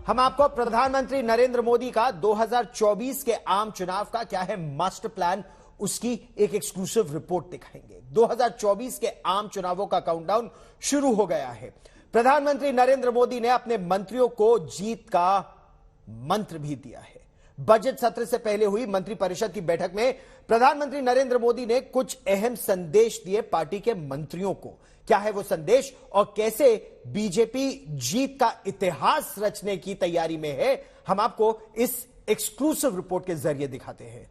हम आपको प्रधानमंत्री नरेंद्र मोदी का 2024 के आम चुनाव का क्या है मास्टर प्लान, उसकी एक एक्सक्लूसिव रिपोर्ट दिखाएंगे। 2024 के आम चुनावों का काउंटडाउन शुरू हो गया है। प्रधानमंत्री नरेंद्र मोदी ने अपने मंत्रियों को जीत का मंत्र भी दिया है। बजट सत्र से पहले हुई मंत्रिपरिषद की बैठक में प्रधानमंत्री नरेंद्र मोदी ने कुछ अहम संदेश दिए पार्टी के मंत्रियों को। क्या है वो संदेश और कैसे बीजेपी जीत का इतिहास रचने की तैयारी में है, हम आपको इस एक्सक्लूसिव रिपोर्ट के जरिए दिखाते हैं।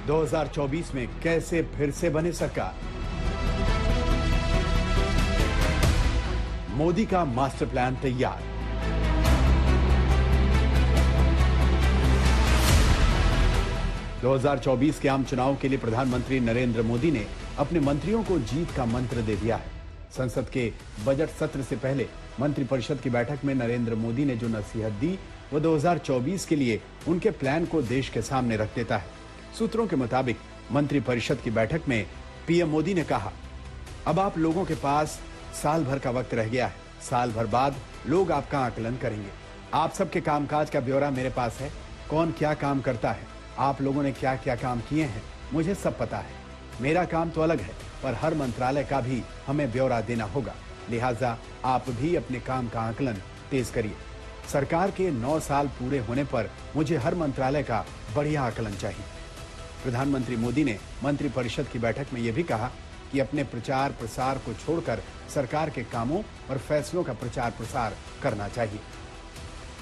दो 2024 में कैसे फिर से बने सरकार, मोदी का मास्टर प्लान तैयार। दो 2024 के आम चुनाव के लिए प्रधानमंत्री नरेंद्र मोदी ने अपने मंत्रियों को जीत का मंत्र दे दिया है। संसद के बजट सत्र से पहले मंत्रिपरिषद की बैठक में नरेंद्र मोदी ने जो नसीहत दी वो 2024 के लिए उनके प्लान को देश के सामने रख देता है। सूत्रों के मुताबिक मंत्रिपरिषद की बैठक में पीएम मोदी ने कहा, अब आप लोगों के पास साल भर का वक्त रह गया है। साल भर बाद लोग आपका आकलन करेंगे। आप सबके कामकाज का ब्यौरा मेरे पास है। कौन क्या काम करता है, आप लोगों ने क्या क्या काम किए हैं, मुझे सब पता है। मेरा काम तो अलग है, पर हर मंत्रालय का भी हमें ब्यौरा देना होगा। लिहाजा आप भी अपने काम का आकलन तेज करिए। सरकार के 9 साल पूरे होने पर मुझे हर मंत्रालय का बढ़िया आकलन चाहिए। प्रधानमंत्री मोदी ने मंत्रिपरिषद की बैठक में यह भी कहा कि अपने प्रचार प्रसार को छोड़कर सरकार के कामों और फैसलों का प्रचार प्रसार करना चाहिए।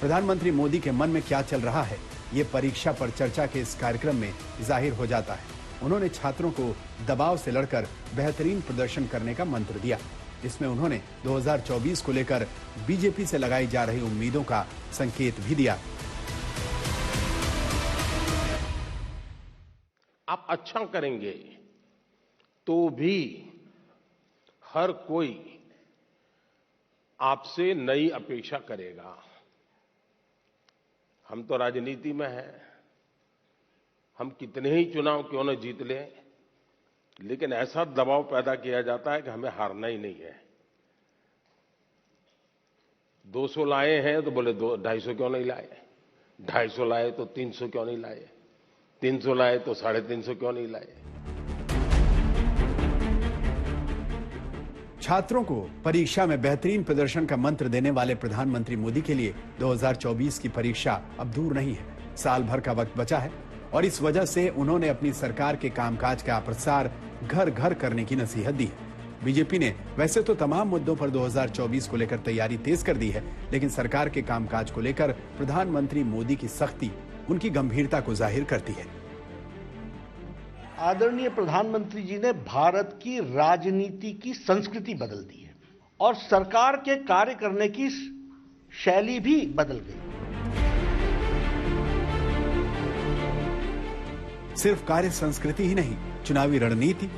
प्रधानमंत्री मोदी के मन में क्या चल रहा है, ये परीक्षा पर चर्चा के इस कार्यक्रम में जाहिर हो जाता है। उन्होंने छात्रों को दबाव से लड़कर बेहतरीन प्रदर्शन करने का मंत्र दिया। इसमें उन्होंने 2024 को लेकर बीजेपी से लगाई जा रही उम्मीदों का संकेत भी दिया। आप अच्छा करेंगे तो भी हर कोई आपसे नई अपेक्षा करेगा। हम तो राजनीति में हैं, हम कितने ही चुनाव क्यों न जीत लें, लेकिन ऐसा दबाव पैदा किया जाता है कि हमें हारना ही नहीं है। 200 लाए हैं तो बोले 250 क्यों नहीं लाए, 250 लाए तो 300 क्यों नहीं लाए, 300 लाए तो 350 क्यों नहीं लाए। छात्रों को परीक्षा में बेहतरीन प्रदर्शन का मंत्र देने वाले प्रधानमंत्री मोदी के लिए 2024 की परीक्षा अब दूर नहीं है। साल भर का वक्त बचा है और इस वजह से उन्होंने अपनी सरकार के कामकाज का प्रसार घर घर करने की नसीहत दी है। बीजेपी ने वैसे तो तमाम मुद्दों पर 2024 को लेकर तैयारी तेज कर दी है, लेकिन सरकार के कामकाज को लेकर प्रधानमंत्री मोदी की सख्ती उनकी गंभीरता को जाहिर करती है। आदरणीय प्रधानमंत्री जी ने भारत की राजनीति की संस्कृति बदल दी है और सरकार के कार्य करने की शैली भी बदल गई। सिर्फ कार्य संस्कृति ही नहीं, चुनावी रणनीति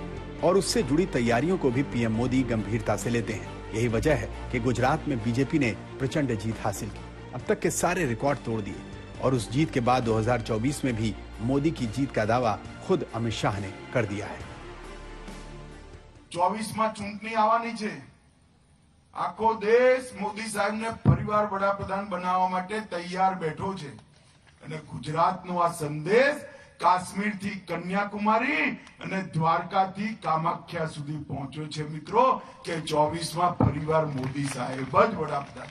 और उससे जुड़ी तैयारियों को भी पीएम मोदी गंभीरता से लेते हैं। यही वजह है कि गुजरात में बीजेपी ने प्रचंड जीत हासिल की, अब तक के सारे रिकॉर्ड तोड़ दिए और उस जीत के बाद 2024 में भी मोदी की जीत का दावा खुद अमित शाह ने कर दिया है। 24 में चूंटनी आवानी छे। आखो देश मोदी साहेब ने परिवार वडाप्रधान बनावा माटे तैयार बैठो छे अने गुजरातनो आ संदेश काश्मीर थी कन्याकुमारी अने द्वारका थी कामाख्या सुधी पहुंच्यो छे मित्रों के 24 में परिवार मोदी साहेब ज वडाप्रधान।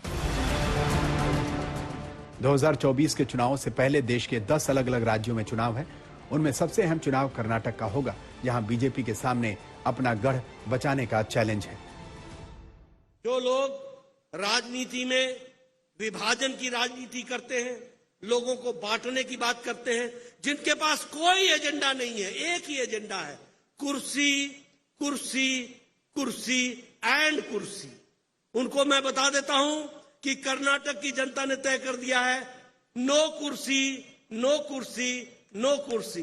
2024 के चुनावों से पहले देश के 10 अलग अलग राज्यों में चुनाव है। उनमें सबसे अहम चुनाव कर्नाटक का होगा, जहां बीजेपी के सामने अपना गढ़ बचाने का चैलेंज है। जो लोग राजनीति में विभाजन की राजनीति करते हैं, लोगों को बांटने की बात करते हैं, जिनके पास कोई एजेंडा नहीं है, एक ही एजेंडा है, कुर्सी कुर्सी कुर्सी एंड कुर्सी, उनको मैं बता देता हूं कि कर्नाटक की जनता ने तय कर दिया है, नो कुर्सी नो कुर्सी नो कुर्सी।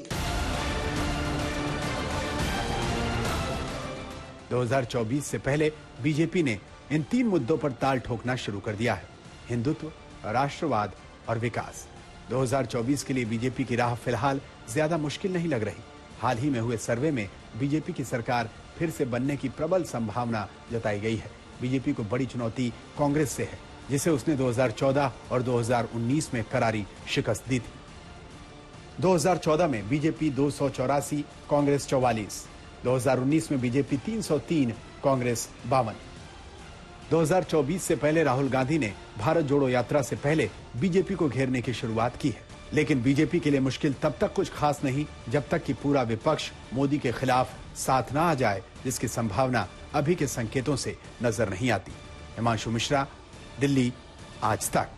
2024 से पहले बीजेपी ने इन 3 मुद्दों पर ताल ठोकना शुरू कर दिया है। हिंदुत्व, राष्ट्रवाद और विकास। 2024 के लिए बीजेपी की राह फिलहाल ज्यादा मुश्किल नहीं लग रही। हाल ही में हुए सर्वे में बीजेपी की सरकार फिर से बनने की प्रबल संभावना जताई गई है। बीजेपी को बड़ी चुनौती कांग्रेस से है, जिसे उसने 2014 और 2019 में करारी शिकस्त दी थी। 2014 में बीजेपी 284, कांग्रेस 44। 2019 में बीजेपी 303, कांग्रेस 52। 2024 से पहले राहुल गांधी ने भारत जोड़ो यात्रा से पहले बीजेपी को घेरने की शुरुआत की है, लेकिन बीजेपी के लिए मुश्किल तब तक कुछ खास नहीं जब तक कि पूरा विपक्ष मोदी के खिलाफ साथ ना आ जाए, जिसकी संभावना अभी के संकेतों से नजर नहीं आती। हिमांशु मिश्रा, दिल्ली, आज तक।